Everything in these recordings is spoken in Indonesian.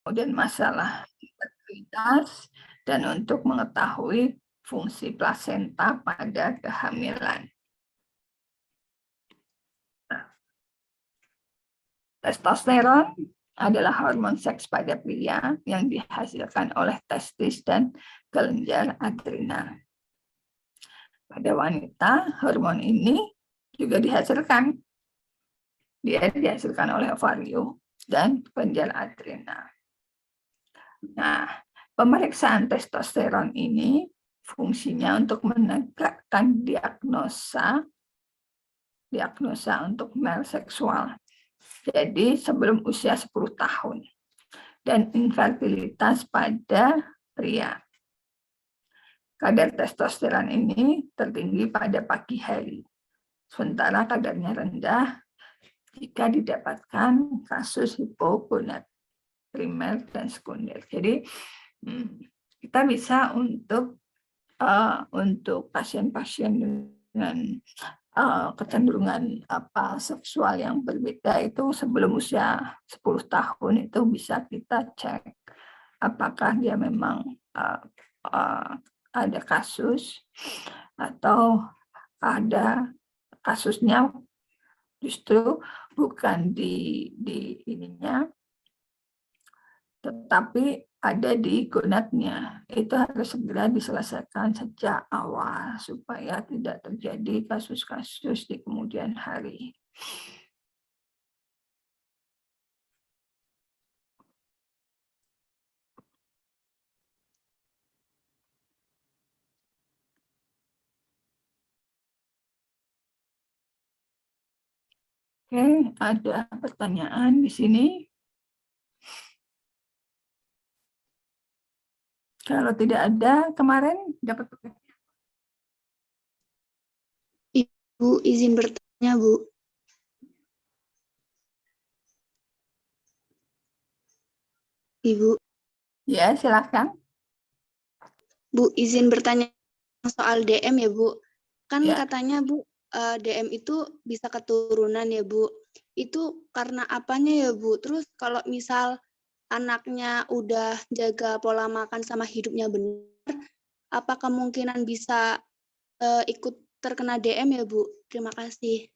kemudian masalah infertilitas, dan untuk mengetahui fungsi plasenta pada kehamilan. Testosteron adalah hormon seks pada pria yang dihasilkan oleh testis dan kelenjar adrenal. Pada wanita, hormon ini juga dihasilkan. Dia dihasilkan oleh ovarium dan kelenjar adrenal. Nah, pemeriksaan testosteron ini fungsinya untuk menegakkan diagnosa untuk male seksual. Jadi sebelum usia 10 tahun. Dan infertilitas pada pria. Kadar testosteron ini tertinggi pada pagi hari. Sementara kadarnya rendah jika didapatkan kasus hipogonad primer dan sekunder. Jadi kita bisa untuk pasien-pasien dengan kecenderungan seksual yang berbeda itu sebelum usia 10 tahun itu bisa kita cek apakah dia memang ada kasus atau ada kasusnya justru bukan di ininya, tetapi ada di gonadnya. Itu harus segera diselesaikan sejak awal supaya tidak terjadi kasus-kasus di kemudian hari. Oke, ada pertanyaan di sini? Kalau tidak ada, kemarin dapat pertanyaan. Ibu, izin bertanya, Bu. Ibu. Ya, silakan. Bu, izin bertanya soal DM ya, Bu. Kan Ya. katanya, Bu, DM itu bisa keturunan ya, Bu. Itu karena apanya ya, Bu? Terus kalau misal anaknya udah jaga pola makan sama hidupnya benar, apa kemungkinan bisa ikut terkena DM ya, Bu? Terima kasih.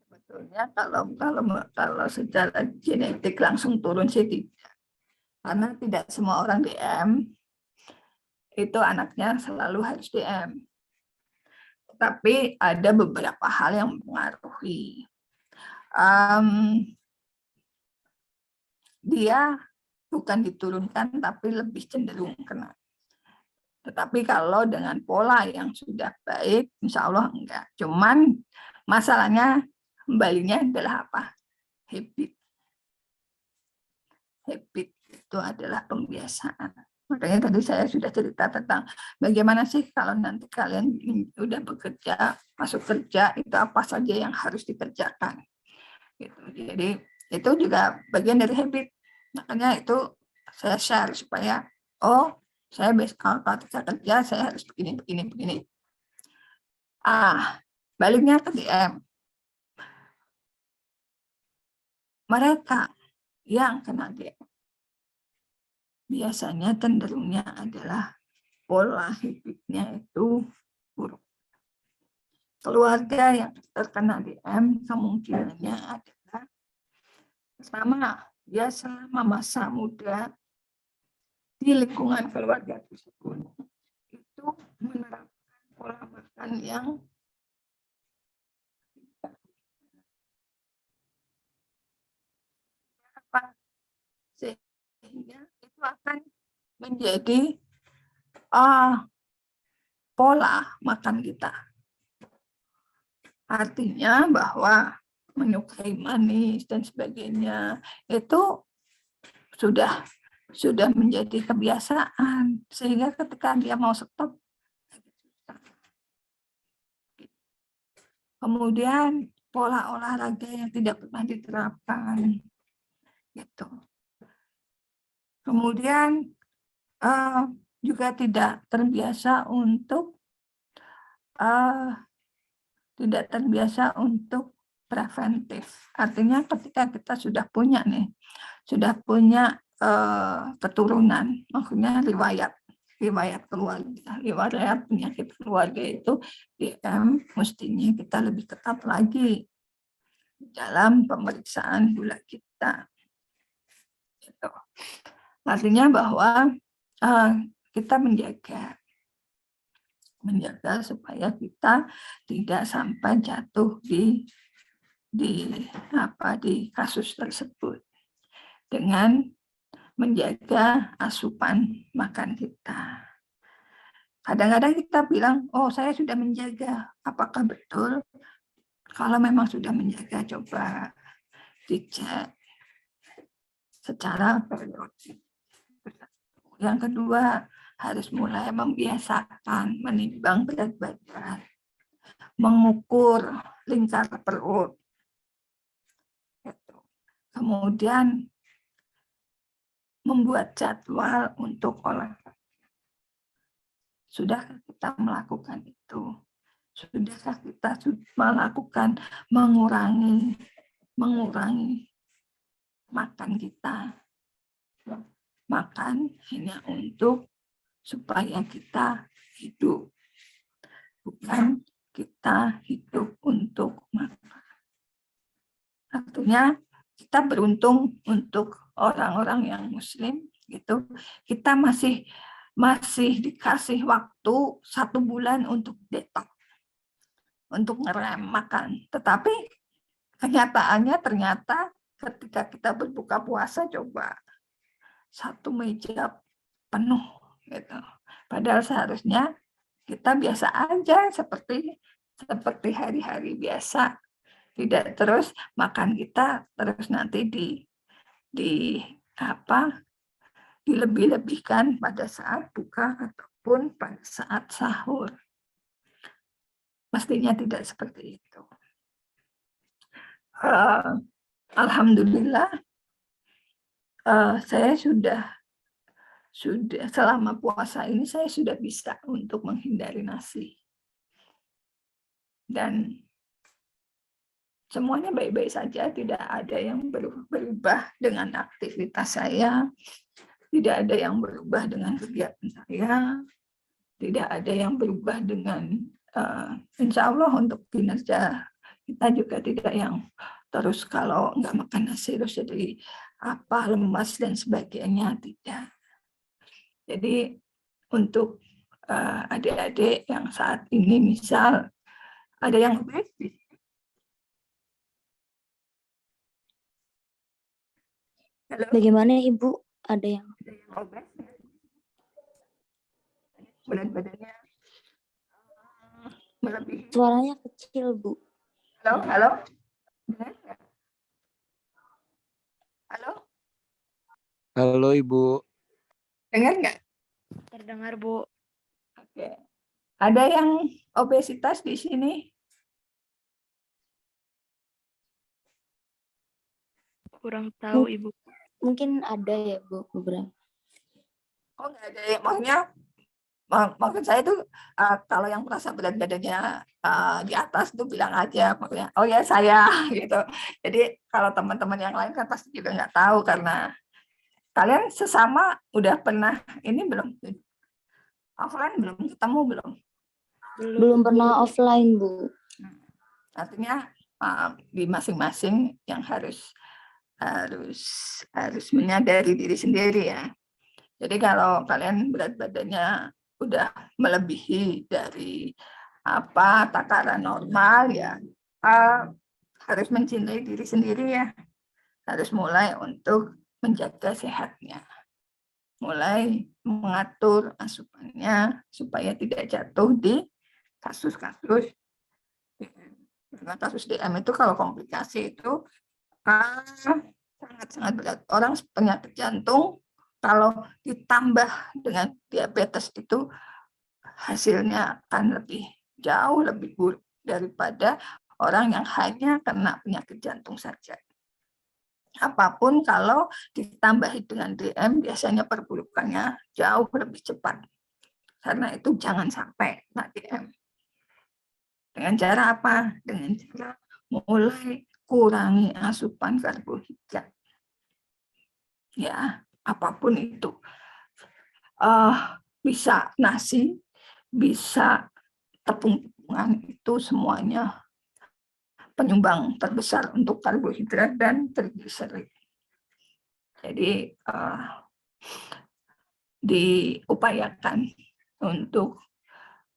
Sebetulnya kalau secara genetik langsung turun sih tidak. Karena tidak semua orang DM itu anaknya selalu harus DM. Tapi ada beberapa hal yang mempengaruhi. Dia bukan diturunkan tapi lebih cenderung kena. Tetapi kalau dengan pola yang sudah baik, insya Allah enggak. Cuman masalahnya kembalinya adalah apa? Habit. Habit itu adalah pembiasaan. Makanya tadi saya sudah cerita tentang bagaimana sih kalau nanti kalian udah bekerja, masuk kerja, itu apa saja yang harus dikerjakan. Gitu. Jadi itu juga bagian dari habit. Makanya itu saya share supaya, saya kalau ketika kerja saya harus begini. Baliknya ke DM. Mereka yang kena DM biasanya cenderungnya adalah pola hidupnya itu buruk. Keluarga yang terkena DM kemungkinannya adalah dia selama masa muda di lingkungan keluarga tersebut itu menerapkan pola makan yang sehingga itu akan menjadi pola makan kita. Artinya bahwa menyukai manis dan sebagainya itu sudah menjadi kebiasaan, sehingga ketika dia mau stop, kemudian pola olahraga yang tidak pernah diterapkan, gitu. Kemudian juga tidak terbiasa untuk preventif. Artinya ketika kita sudah punya keturunan, maksudnya riwayat keluarga, riwayat penyakit keluarga itu DM mestinya kita lebih ketat lagi dalam pemeriksaan gula kita. Gitu. Artinya bahwa kita menjaga supaya kita tidak sampai jatuh di kasus tersebut dengan menjaga asupan makan kita. Kadang-kadang kita bilang, oh saya sudah menjaga. Apakah betul? Kalau memang sudah menjaga, coba dicek secara periodik. Yang kedua, harus mulai membiasakan menimbang berat badan, mengukur lingkar perut. Kemudian membuat jadwal untuk olahraga. Sudahkah kita melakukan itu? Sudahkah kita melakukan mengurangi makan kita? Makan hanya untuk supaya kita hidup, bukan kita hidup untuk makan. Artinya kita beruntung untuk orang-orang yang Muslim gitu, kita masih dikasih waktu 1 bulan untuk detox, untuk ngerem makan. Tetapi kenyataannya ternyata ketika kita berbuka puasa, coba 1 meja penuh gitu. Padahal seharusnya kita biasa aja seperti hari-hari biasa. Tidak terus makan kita terus nanti dilebih-lebihkan pada saat buka ataupun pada saat sahur. Mestinya tidak seperti itu. Alhamdulillah, saya sudah selama puasa ini saya sudah bisa untuk menghindari nasi. Dan semuanya baik-baik saja, tidak ada yang berubah dengan aktivitas saya, tidak ada yang berubah dengan kegiatan saya, tidak ada yang berubah dengan insya Allah untuk kinerja kita juga tidak yang terus kalau nggak makan nasi terus jadi lemas dan sebagainya, tidak. Jadi untuk adik-adik yang saat ini misal ada yang obes, halo? Bagaimana Ibu? Ada yang obes? Berat badannya melebihi. suaranya kecil, Bu. Halo, halo? Halo? Halo Ibu. Dengar nggak? Terdengar, Bu. Oke. Ada yang obesitas di sini? Kurang tahu, Ibu. Mungkin ada ya, Bu, beberapa. Oh, nggak ada ya. Maksud saya itu kalau yang merasa berat badannya di atas itu bilang aja, maksudnya, oh ya saya gitu. Jadi kalau teman-teman yang lain kan pasti juga nggak tahu karena kalian sesama udah pernah ini belum? Offline belum ketemu belum? Belum pernah offline, Bu. Artinya di masing-masing yang harus menyadari diri sendiri ya. Jadi kalau kalian berat badannya udah melebihi dari takaran normal ya, harus mencintai diri sendiri ya. Harus mulai untuk menjaga sehatnya. Mulai mengatur asupannya supaya tidak jatuh di kasus-kasus dengan kasus DM itu. Kalau komplikasi itu sangat-sangat berat. Orang penyakit jantung kalau ditambah dengan diabetes itu hasilnya akan jauh lebih buruk daripada orang yang hanya kena penyakit jantung saja. Apapun kalau ditambahi dengan DM biasanya perburukannya jauh lebih cepat. Karena itu jangan sampai kena DM. Dengan cara apa? Dengan cara mulai kurangi asupan karbohidrat. Ya, apapun itu. Bisa nasi, bisa tepung-tepungan, itu semuanya penyumbang terbesar untuk karbohidrat dan trigliserid. Jadi diupayakan untuk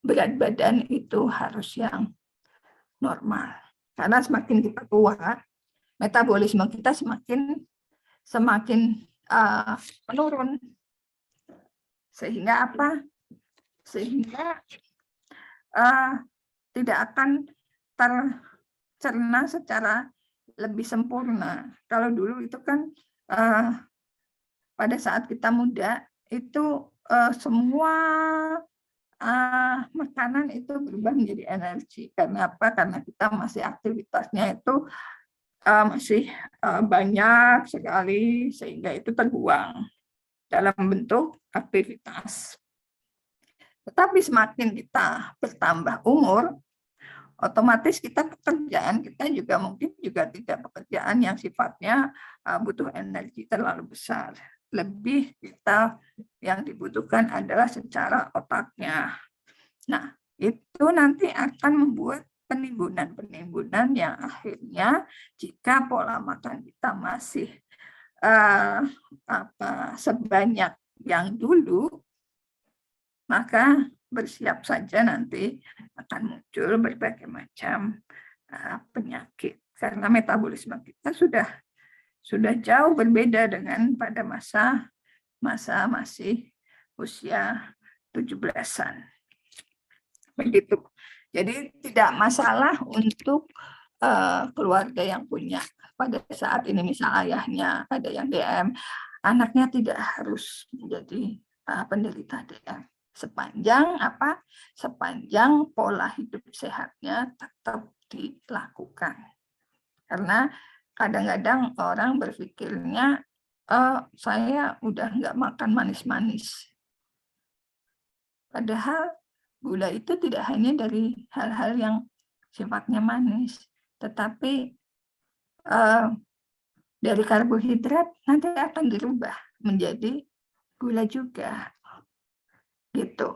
berat badan itu harus yang normal. Karena semakin kita tua, metabolisme kita semakin menurun. Sehingga apa? Sehingga tidak akan tercerna secara lebih sempurna. Kalau dulu itu kan pada saat kita muda itu semua makanan itu berubah menjadi energi. Karena apa? Karena kita masih aktivitasnya itu masih banyak sekali, sehingga itu terbuang dalam bentuk aktivitas. Tetapi semakin kita bertambah umur, otomatis pekerjaan kita juga mungkin juga tidak pekerjaan yang sifatnya butuh energi terlalu besar. Lebih kita yang dibutuhkan adalah secara otaknya. Nah, itu nanti akan membuat penimbunan yang akhirnya jika pola makan kita masih sebanyak yang dulu, maka bersiap saja nanti akan muncul berbagai macam penyakit. Karena metabolisme kita sudah jauh berbeda dengan pada masa masih usia 17-an. Begitu. Jadi tidak masalah untuk keluarga yang punya pada saat ini, misal ayahnya ada yang DM, anaknya tidak harus menjadi penderita DM. Sepanjang pola hidup sehatnya tetap dilakukan. Karena kadang-kadang orang berpikirnya, saya udah nggak makan manis-manis. Padahal gula itu tidak hanya dari hal-hal yang sifatnya manis, tetapi dari karbohidrat nanti akan dirubah menjadi gula juga. Gitu.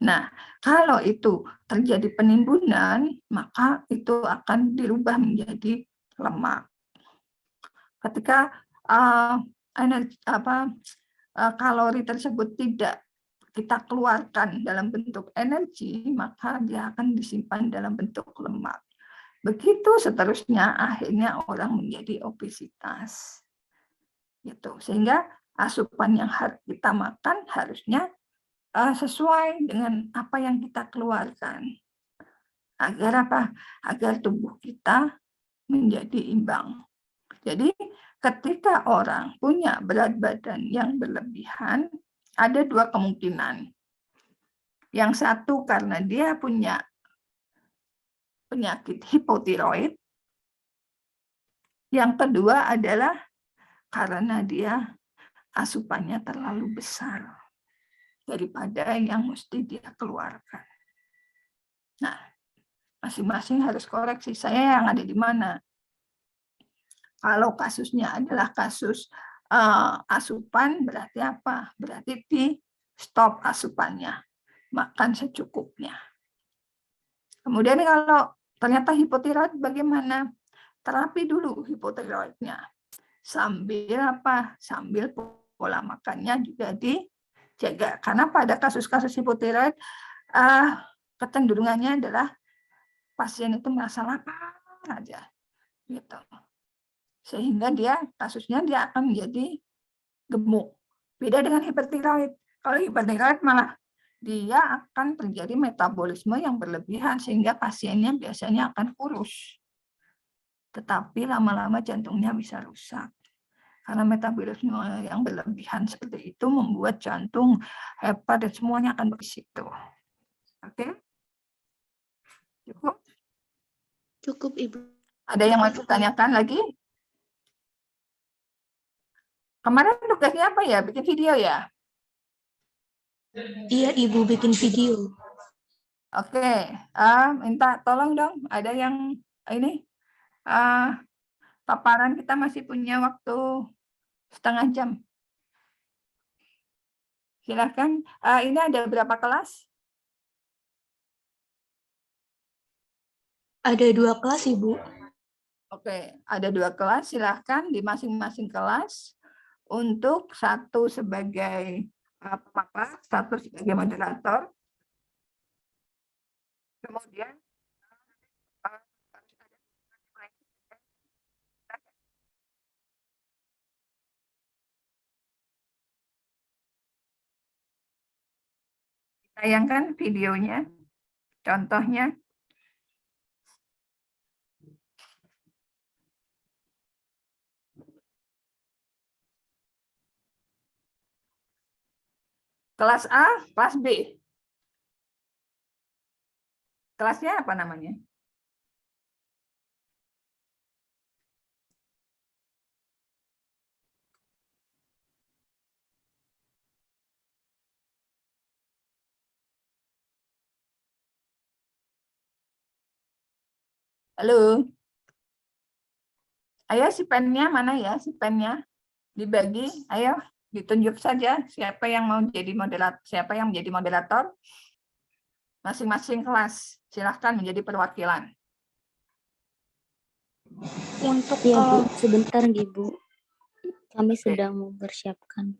Nah, kalau itu terjadi penimbunan, maka itu akan dirubah menjadi lemak. Ketika kalori tersebut tidak kita keluarkan dalam bentuk energi, maka dia akan disimpan dalam bentuk lemak. Begitu seterusnya, akhirnya orang menjadi obesitas. Gitu. Sehingga asupan yang kita makan harusnya sesuai dengan apa yang kita keluarkan. Agar apa? Agar tubuh kita menjadi imbang. Jadi ketika orang punya berat badan yang berlebihan, ada dua kemungkinan. Yang satu karena dia punya penyakit hipotiroid. Yang kedua adalah karena dia asupannya terlalu besar daripada yang mesti dia keluarkan. Nah, masing-masing harus koreksi, saya yang ada di mana. Kalau kasusnya adalah kasus asupan, berarti apa? Berarti di stop asupannya, makan secukupnya. Kemudian kalau ternyata hipotiroid, bagaimana? Terapi dulu hipotiroidnya. Sambil apa? Sambil pola makannya juga dijaga. Karena pada kasus-kasus hipotiroid, kecenderungannya adalah pasien itu merasa lapar aja, gitu. Sehingga kasusnya dia akan menjadi gemuk. Beda dengan hipertiroid. Kalau hipertiroid malah dia akan terjadi metabolisme yang berlebihan sehingga pasiennya biasanya akan kurus. Tetapi lama-lama jantungnya bisa rusak. Karena metabolisme yang berlebihan seperti itu membuat jantung, hepat, dan semuanya akan berisiko. Oke? Cukup? Cukup, Ibu. Ada yang mau ditanyakan lagi? Kemarin tugasnya apa ya? Bikin video ya? Iya, Ibu bikin video. Oke, minta tolong dong. Ada yang ini paparan kita masih punya waktu setengah jam. Silakan. Ini ada berapa kelas? Ada 2 kelas, Ibu. Oke, ada 2 kelas. Silakan di masing-masing kelas untuk satu sebagai pemapar, satu sebagai moderator. Kemudian tayangkan videonya, contohnya. Kelas A, kelas B. Kelasnya apa namanya? Halo. Ayo si pennya mana ya? Si pennya dibagi. Ayo ditunjuk saja siapa yang mau jadi moderator, siapa yang menjadi moderator masing-masing kelas. Silahkan menjadi perwakilan. Untuk Iya, Bu. kalau Sebentar, Ibu. Kami Oke. sedang mempersiapkan.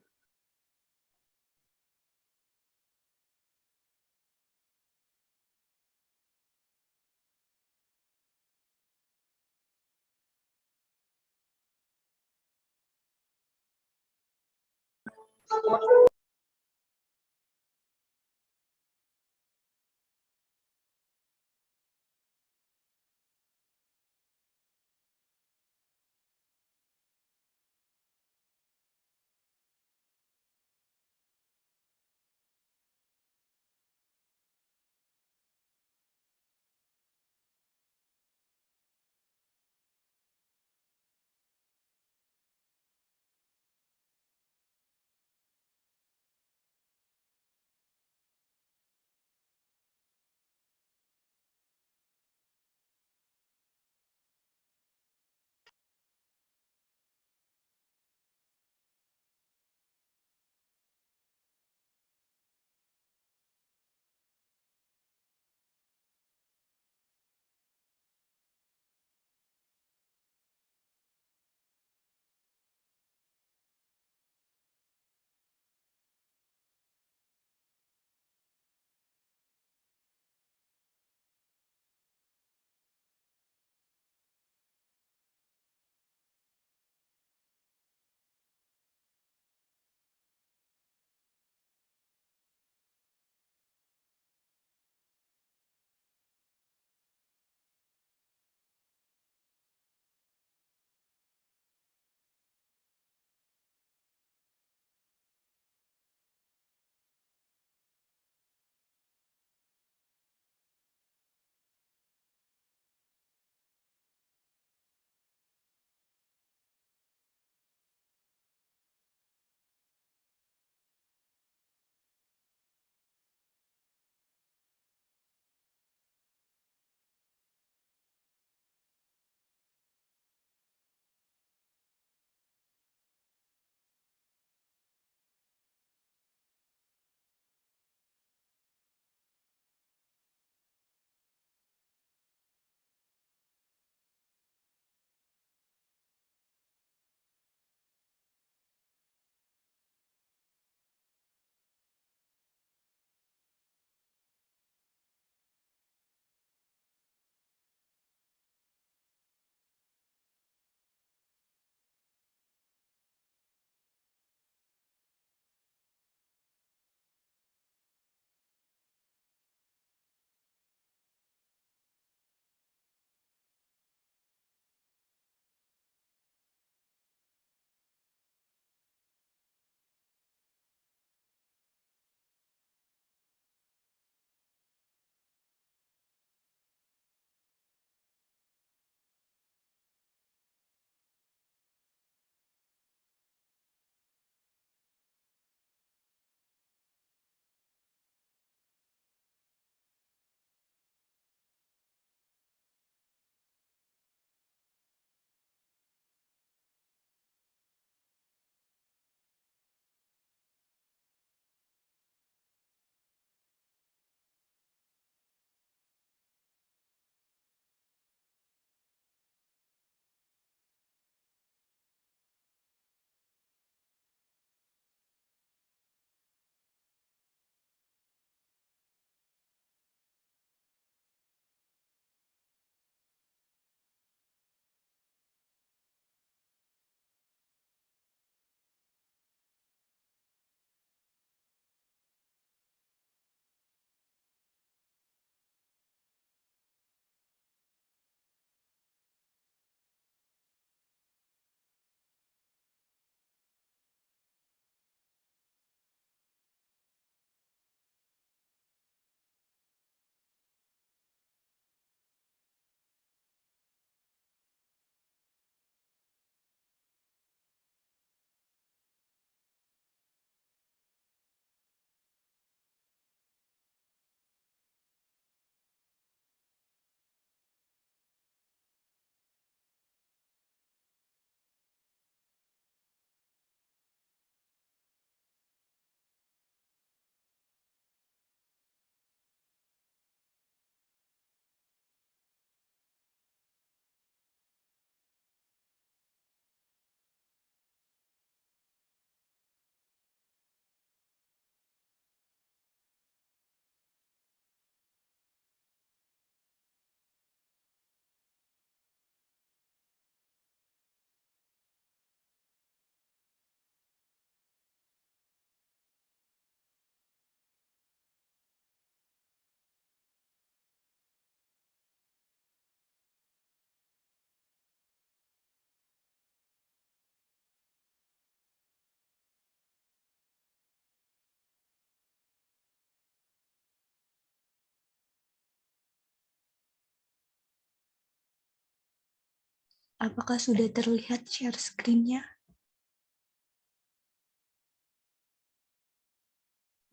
Apakah sudah terlihat share screen-nya?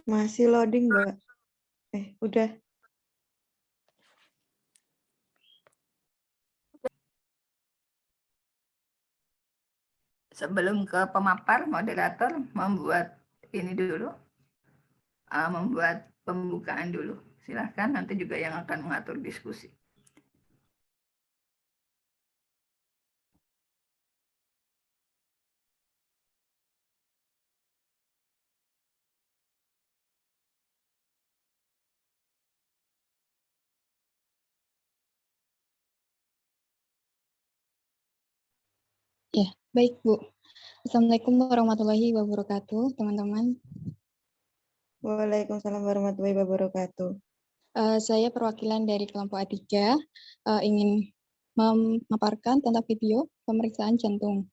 Masih loading, Mbak. Udah. Sebelum ke pemapar, moderator membuat ini dulu, membuat pembukaan dulu. Silahkan, nanti juga yang akan mengatur diskusi. Ya, baik Bu. Assalamualaikum warahmatullahi wabarakatuh, teman-teman. Waalaikumsalam warahmatullahi wabarakatuh. Saya perwakilan dari kelompok A3 ingin memaparkan tentang video pemeriksaan jantung.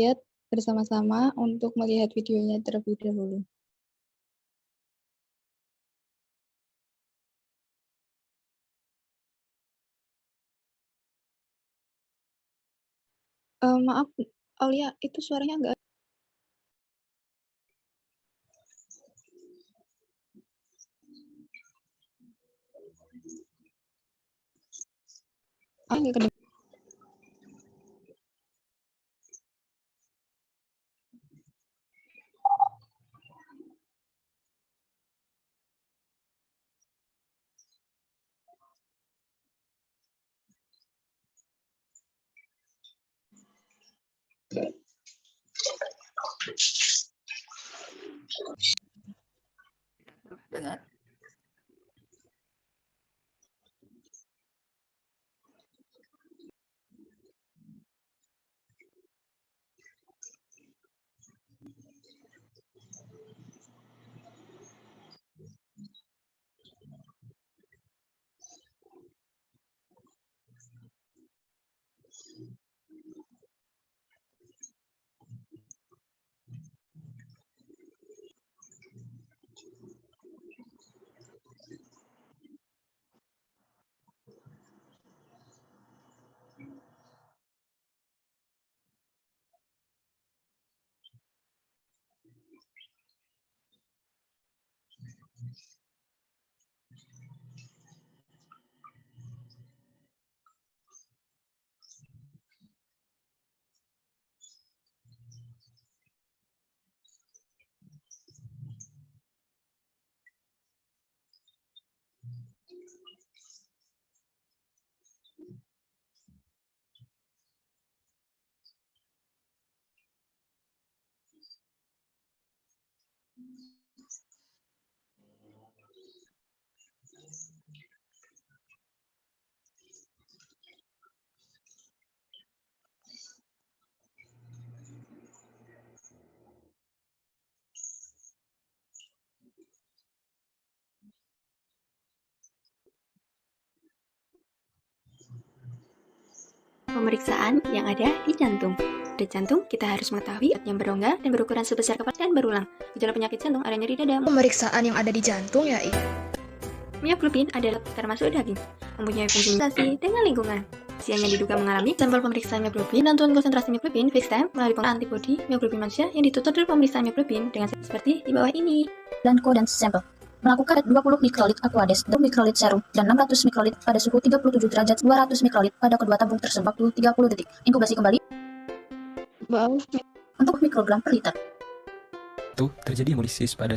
Lihat bersama-sama untuk melihat videonya terlebih dahulu. Maaf, Aulia, itu suaranya agak... Nggak kedengeran. Dengar. Pemeriksaan yang ada di jantung. Pada jantung, kita harus mengetahui yang berongga dan berukuran sebesar kepala dan berulang. Gejala penyakit jantung ada nyeri dada. Pemeriksaan yang ada di jantung yaitu Mioglobin adalah termasuk daging, mempunyai fungsi komunikasi dengan lingkungan. Pasien yang diduga mengalami sampel pemeriksaan mioglobin, tentuan konsentrasi mioglobin fixed time melalui penggunaan antibodi mioglobin manusia yang ditutur dari pemeriksaan mioglobin dengan seperti di bawah ini. Dan kodens sampel. Melakukan 20 mikrolit aquades, 2 mikrolit serum, dan 600 mikrolit pada suhu 37 derajat, 200 mikrolit pada kedua tabung tersebut waktu 30 detik. Inkubasi kembali untuk mikrogram per liter. Terjadi hemolisis pada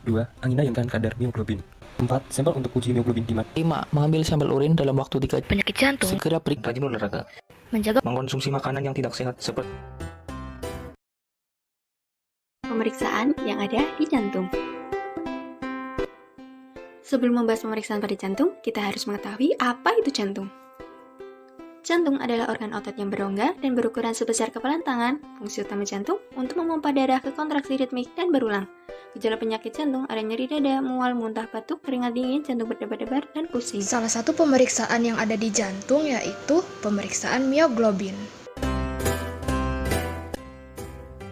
2. Angina yang kadar mioglobin. 4. Sampel untuk uji mioglobin di 5. Mengambil sampel urin dalam waktu 3 Penyakit jantung. Segera periksa. rajin olahraga. Menjaga Mengkonsumsi makanan yang tidak sehat seperti Pemeriksaan yang ada di jantung. Sebelum membahas pemeriksaan pada jantung, kita harus mengetahui apa itu jantung. Jantung adalah organ otot yang berongga dan berukuran sebesar kepalan tangan. Fungsi utama jantung untuk memompa darah ke kontraksi ritmik dan berulang. Gejala penyakit jantung ada nyeri dada, mual, muntah, batuk, keringat dingin, jantung berdebar-debar, dan pusing. salah satu pemeriksaan yang ada di jantung yaitu pemeriksaan mioglobin.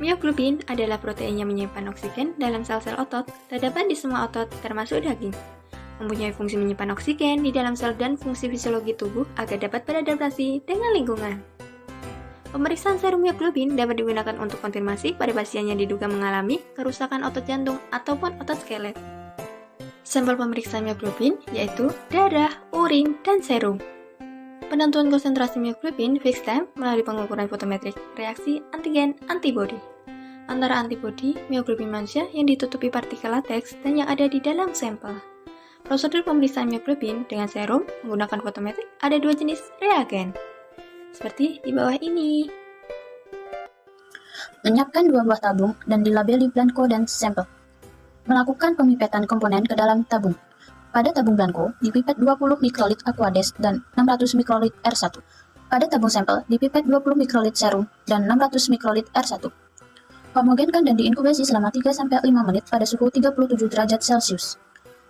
Mioglobin adalah protein yang menyimpan oksigen dalam sel-sel otot, terdapat di semua otot, termasuk daging. mempunyai fungsi menyimpan oksigen di dalam sel dan fungsi fisiologi tubuh agar dapat beradaptasi dengan lingkungan. Pemeriksaan serum mioglobin dapat digunakan untuk konfirmasi pada pasien yang diduga mengalami kerusakan otot jantung ataupun otot skelet. Sampel pemeriksaan mioglobin yaitu darah, urin, dan serum. Penentuan konsentrasi mioglobin fixed time melalui pengukuran fotometrik reaksi antigen-antibodi. Antara antibodi mioglobin manusia yang ditutupi partikel lateks dan yang ada di dalam sampel. Prosedur pemeriksaan mioglobin dengan serum menggunakan fotometrik ada dua jenis reagen. Seperti di bawah ini. Menyiapkan 2 buah tabung dan dilabeli blanko dan sampel. Melakukan pemipetan komponen ke dalam tabung. Pada tabung blanko, dipipet 20 mikrolit aquades dan 600 mikrolit R1. Pada tabung sampel, dipipet 20 mikrolit serum dan 600 mikrolit R1. Homogenkan dan diinkubasi selama 3-5 menit pada suhu 37 derajat Celcius.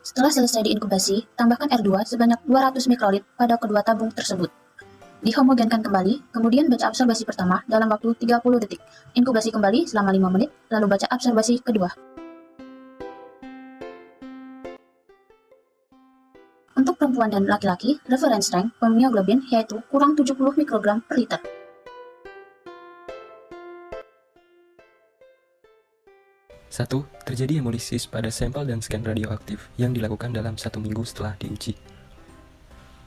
Setelah selesai diinkubasi, tambahkan R2 sebanyak 200 mikrolit pada kedua tabung tersebut. Dihomogenkan kembali, kemudian baca absorbasi pertama dalam waktu 30 detik. Inkubasi kembali selama 5 menit, lalu baca absorbasi kedua. Untuk perempuan dan laki-laki, reference strength mioglobin yaitu kurang 70 mikrogram per liter. Satu, terjadi hemolisis pada sampel dan scan radioaktif yang dilakukan dalam 1 minggu setelah diuji.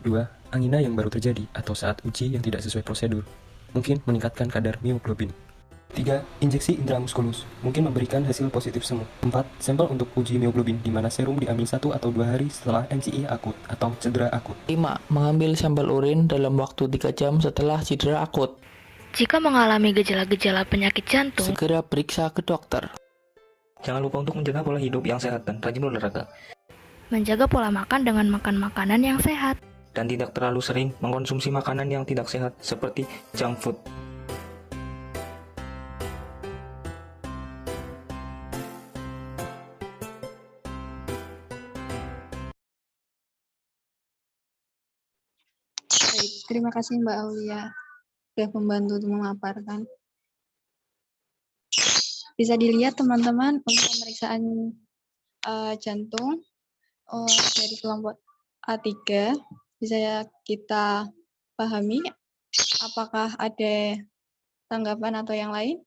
2. Angina yang baru terjadi atau saat uji yang tidak sesuai prosedur, mungkin meningkatkan kadar mioglobin. 3. Injeksi intramuskulus, mungkin memberikan hasil positif semu. 4. Sampel untuk uji mioglobin di mana serum diambil 1 atau 2 hari setelah MCI akut atau cedera akut. 5. Mengambil sampel urin dalam waktu 3 jam setelah cedera akut. Jika mengalami gejala-gejala penyakit jantung, Segera periksa ke dokter. Jangan lupa untuk menjaga pola hidup yang sehat dan rajin olahraga. menjaga pola makan dengan makan makanan yang sehat. Dan tidak terlalu sering mengkonsumsi makanan yang tidak sehat seperti junk food. Baik, terima kasih Mbak Aulia sudah membantu untuk memaparkan. Bisa dilihat teman-teman untuk pemeriksaan jantung dari kelompok A3 bisa kita pahami. Apakah ada tanggapan atau yang lain?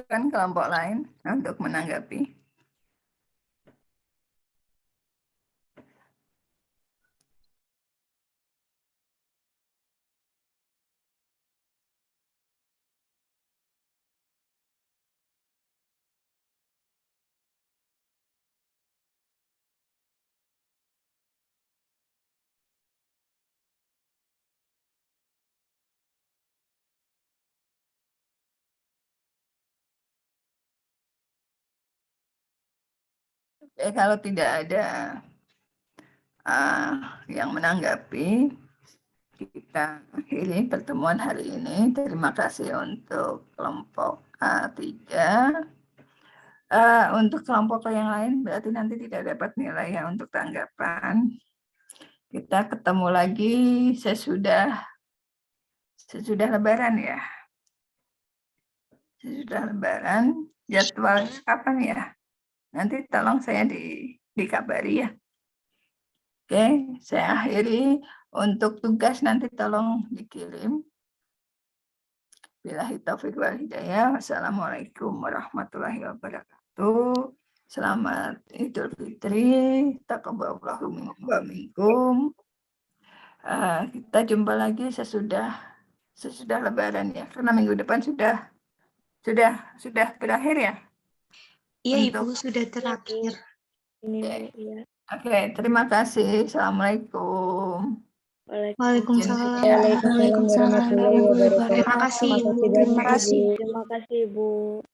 Kan kelompok lain untuk menanggapi. Kalau tidak ada yang menanggapi, kita akhiri pertemuan hari ini. Terima kasih untuk kelompok A3. Untuk kelompok yang lain berarti nanti tidak dapat nilai ya untuk tanggapan. Kita ketemu lagi sesudah Lebaran ya. Sesudah Lebaran, jadwal kapan ya? Nanti tolong saya dikabari ya. Oke, saya akhiri. Untuk tugas nanti tolong dikirim. Billahi taufiq wal hidayah. Wassalamualaikum warahmatullahi wabarakatuh. Selamat Idul Fitri. Taqabbalallahu minna wa minkum. Kita jumpa lagi sesudah Lebaran ya. Karena minggu depan sudah berakhir ya. Iya Ibu, sudah terakhir. Oke, terima kasih. Assalamualaikum. Waalaikumsalam. Waalaikumsalam warahmatullahi wabarakatuh. Terima kasih Ibu. Terima kasih, Bu.